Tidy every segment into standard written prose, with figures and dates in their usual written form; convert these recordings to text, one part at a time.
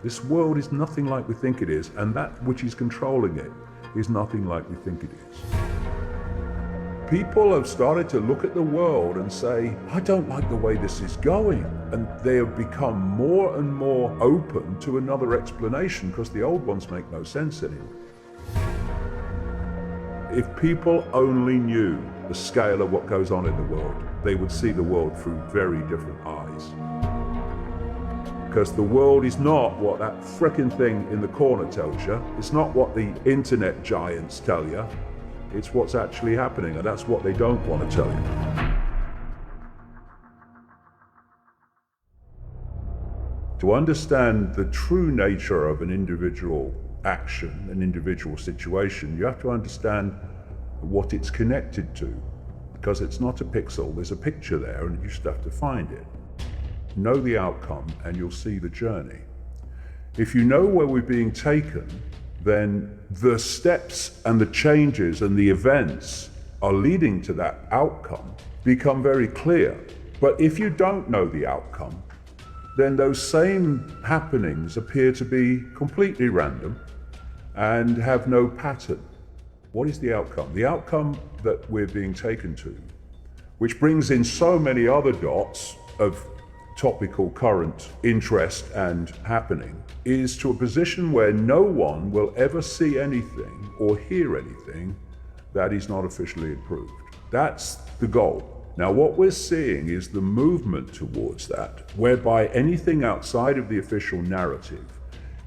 This world is nothing like we think it is, and that which is controlling it is nothing like we think it is. People have started to look at the world and say, I don't like the way this is going. And they have become more and more open to another explanation because the old ones make no sense anymore. If people only knew the scale of what goes on in the world, they would see the world through very different eyes. Because the world is not what that frickin' thing in the corner tells you. It's not what the internet giants tell you. It's what's actually happening, and that's what they don't want to tell you. To understand the true nature of an individual action, an individual situation, you have to understand what it's connected to. Because it's not a pixel, there's a picture there, and you just have to find it. Know the outcome, and you'll see the journey. If you know where we're being taken, then the steps and the changes and the events are leading to that outcome become very clear. But if you don't know the outcome, then those same happenings appear to be completely random and have no pattern. What is the outcome? The outcome that we're being taken to, which brings in so many other dots of topical current interest and happening, is to a position where no one will ever see anything or hear anything that is not officially approved. That's the goal. Now, what we're seeing is the movement towards that, whereby anything outside of the official narrative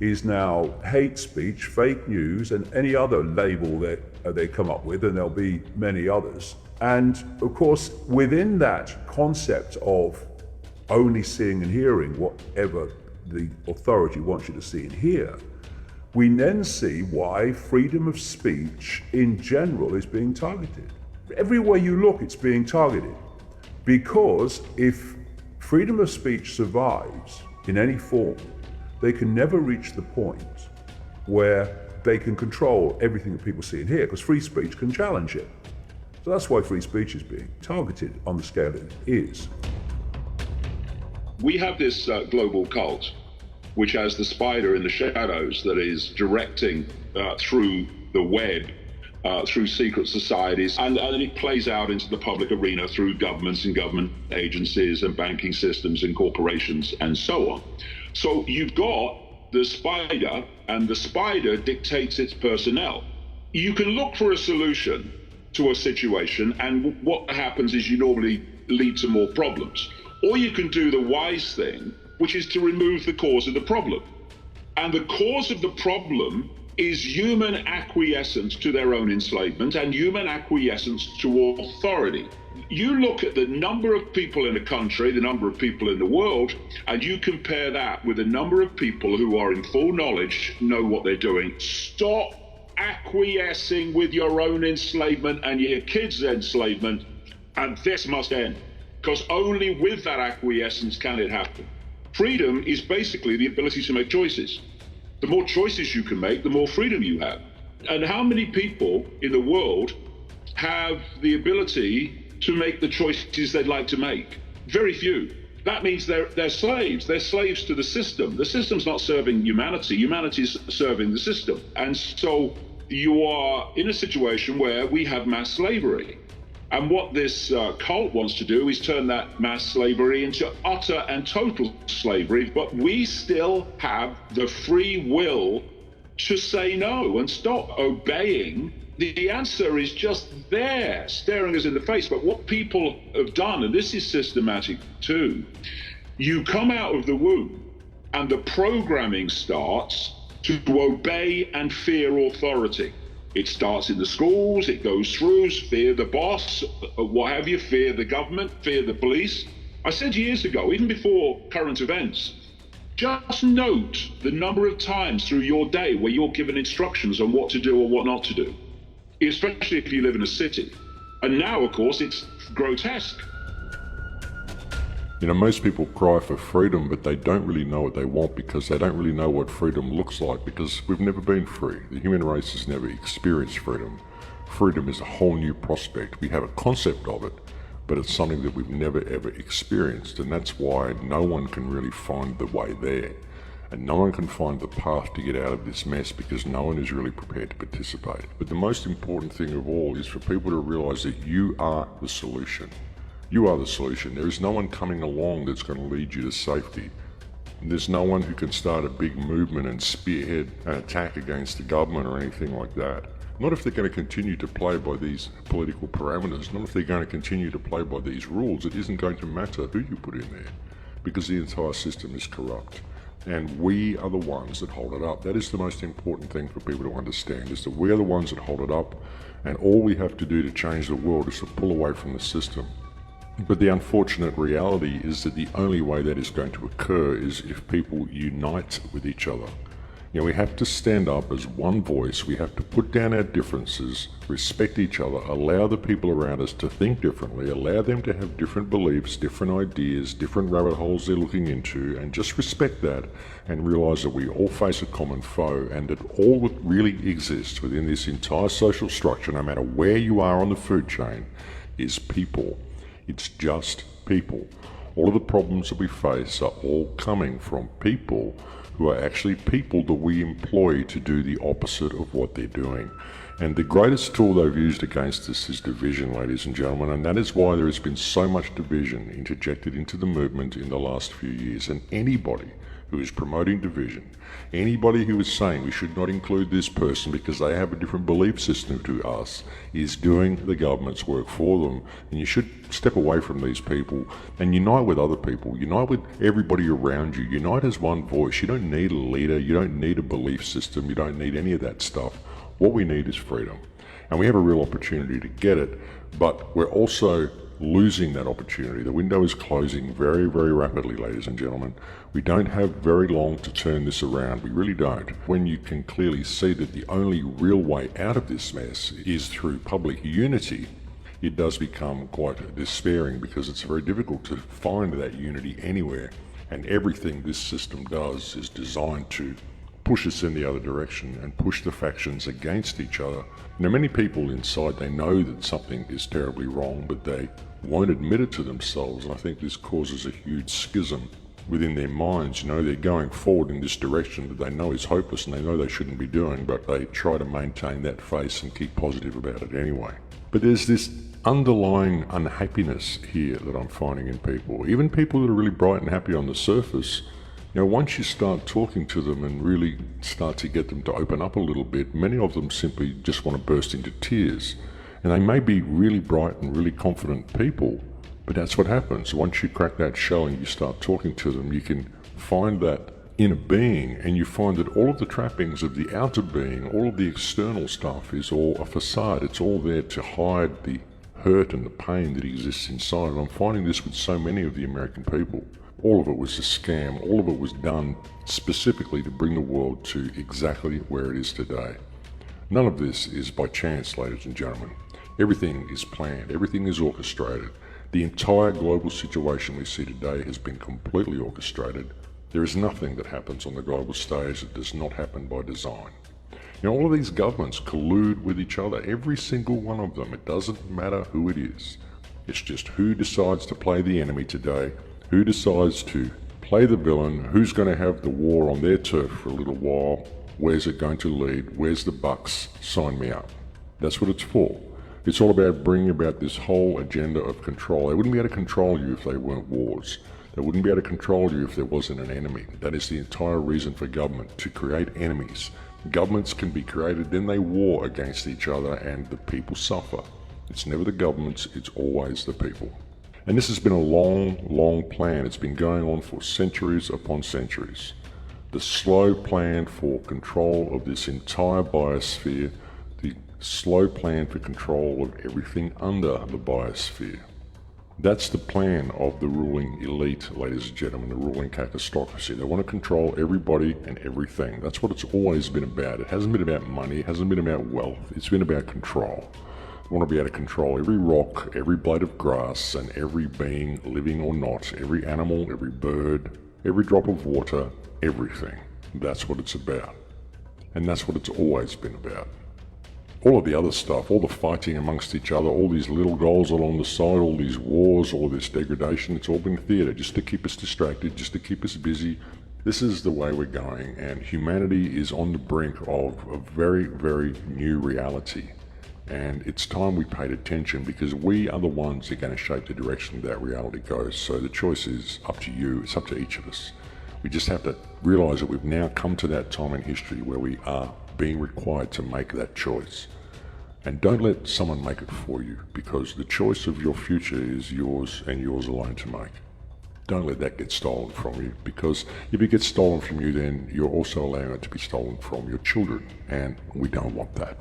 is now hate speech, fake news, and any other label that they come up with, and there'll be many others. And of course, within that concept of only seeing and hearing whatever the authority wants you to see and hear, we then see why freedom of speech in general is being targeted. Everywhere you look, it's being targeted. Because if freedom of speech survives in any form, they can never reach the point where they can control everything that people see and hear, because free speech can challenge it. So that's why free speech is being targeted on the scale it is. We have this global cult, which has the spider in the shadows that is directing through the web, through secret societies, and it plays out into the public arena through governments and government agencies and banking systems and corporations and so on. So you've got the spider, and the spider dictates its personnel. You can look for a solution to a situation, and what happens is you normally lead to more problems. Or you can do the wise thing, which is to remove the cause of the problem. And the cause of the problem is human acquiescence to their own enslavement and human acquiescence to authority. You look at the number of people in a country, the number of people in the world, and you compare that with the number of people who are in full knowledge, know what they're doing. Stop acquiescing with your own enslavement and your kids' enslavement, and this must end. Because only with that acquiescence can it happen. Freedom is basically the ability to make choices. The more choices you can make, the more freedom you have. And how many people in the world have the ability to make the choices they'd like to make? Very few. That means they're slaves. They're slaves to the system. The system's not serving humanity. Humanity's serving the system. And so you are in a situation where we have mass slavery. And what this cult wants to do is turn that mass slavery into utter and total slavery. But we still have the free will to say no and stop obeying. The answer is just there, staring us in the face. But what people have done, and this is systematic too, you come out of the womb and the programming starts to obey and fear authority. It starts in the schools, it goes through, fear the boss, what have you, fear the government, fear the police. I said years ago, even before current events, just note the number of times through your day where you're given instructions on what to do or what not to do, especially if you live in a city. And now, of course, it's grotesque. You know, most people cry for freedom, but they don't really know what they want because they don't really know what freedom looks like, because we've never been free. The human race has never experienced freedom. Freedom is a whole new prospect. We have a concept of it, but it's something that we've never ever experienced, and that's why no one can really find the way there. and no one can find the path to get out of this mess because no one is really prepared to participate. But the most important thing of all is for people to realize that you are the solution. You are the solution. There is no one coming along that's going to lead you to safety. There's no one who can start a big movement and spearhead an attack against the government or anything like that. Not if they're going to continue to play by these political parameters, not if they're going to continue to play by these rules. It isn't going to matter who you put in there, because the entire system is corrupt. And we are the ones that hold it up. That is the most important thing for people to understand, is that we are the ones that hold it up, and all we have to do to change the world is to pull away from the system. But the unfortunate reality is that the only way that is going to occur is if people unite with each other. You know, we have to stand up as one voice. We have to put down our differences, respect each other, allow the people around us to think differently, allow them to have different beliefs, different ideas, different rabbit holes they're looking into, and just respect that and realize that we all face a common foe, and that all that really exists within this entire social structure, no matter where you are on the food chain, is people. It's just people. All of the problems that we face are all coming from people who are actually people that we employ to do the opposite of what they're doing. And the greatest tool they've used against us is division, ladies and gentlemen, and that is why there has been so much division interjected into the movement in the last few years. And anybody who is promoting division, anybody who is saying we should not include this person because they have a different belief system to us, is doing the government's work for them. And you should step away from these people and unite with other people, unite with everybody around you, unite as one voice. You don't need a leader, you don't need a belief system, you don't need any of that stuff. What we need is freedom, and we have a real opportunity to get it, but we're also losing that opportunity. The window is closing very, very rapidly, ladies and gentlemen. We don't have very long to turn this around. We really don't. When you can clearly see that the only real way out of this mess is through public unity, it does become quite despairing, because it's very difficult to find that unity anywhere, and everything this system does is designed to push us in the other direction and push the factions against each other. Now, many people inside, they know that something is terribly wrong, but they won't admit it to themselves, and I think this causes a huge schism within their minds. You know, they're going forward in this direction that they know is hopeless and they know they shouldn't be doing, but they try to maintain that face and keep positive about it anyway. But there's this underlying unhappiness here that I'm finding in people, even people that are really bright and happy on the surface. You know, once you start talking to them and really start to get them to open up a little bit, many of them simply just want to burst into tears. And they may be really bright and really confident people, but that's what happens. Once you crack that shell and you start talking to them, you can find that inner being, and you find that all of the trappings of the outer being, all of the external stuff is all a facade. It's all there to hide the hurt and the pain that exists inside. And I'm finding this with so many of the American people. All of it was a scam. All of it was done specifically to bring the world to exactly where it is today. None of this is by chance, ladies and gentlemen. Everything is planned. Everything is orchestrated. The entire global situation we see today has been completely orchestrated. There is nothing that happens on the global stage that does not happen by design. You know, all of these governments collude with each other, every single one of them. It doesn't matter who it is. It's just who decides to play the enemy today, who decides to play the villain, who's going to have the war on their turf for a little while, where's it going to lead, where's the bucks, sign me up. That's what it's for. It's all about bringing about this whole agenda of control. They wouldn't be able to control you if they weren't wars. They wouldn't be able to control you if there wasn't an enemy. That is the entire reason for government, to create enemies. Governments can be created, then they war against each other and the people suffer. It's never the governments, it's always the people. And this has been a long, long plan. It's been going on for centuries upon centuries. The slow plan for control of this entire biosphere, the slow plan for control of everything under the biosphere. That's the plan of the ruling elite, ladies and gentlemen, the ruling catastocracy. They want to control everybody and everything. That's what it's always been about. It hasn't been about money, it hasn't been about wealth, it's been about control. They want to be able to control every rock, every blade of grass, and every being, living or not, every animal, every bird, every drop of water, everything. That's what it's about. And that's what it's always been about. All of the other stuff, all the fighting amongst each other, all these little goals along the side, all these wars, all this degradation, it's all been theatre just to keep us distracted, just to keep us busy, This is the way we're going, and humanity is on the brink of a very, very new reality. And it's time we paid attention, because we are the ones that are going to shape the direction that reality goes. So the choice is up to you. It's up to each of us. We just have to realize that we've now come to that time in history where we are being required to make that choice. And don't let someone make it for you, because the choice of your future is yours and yours alone to make. Don't let that get stolen from you, because if it gets stolen from you, then you're also allowing it to be stolen from your children, and we don't want that.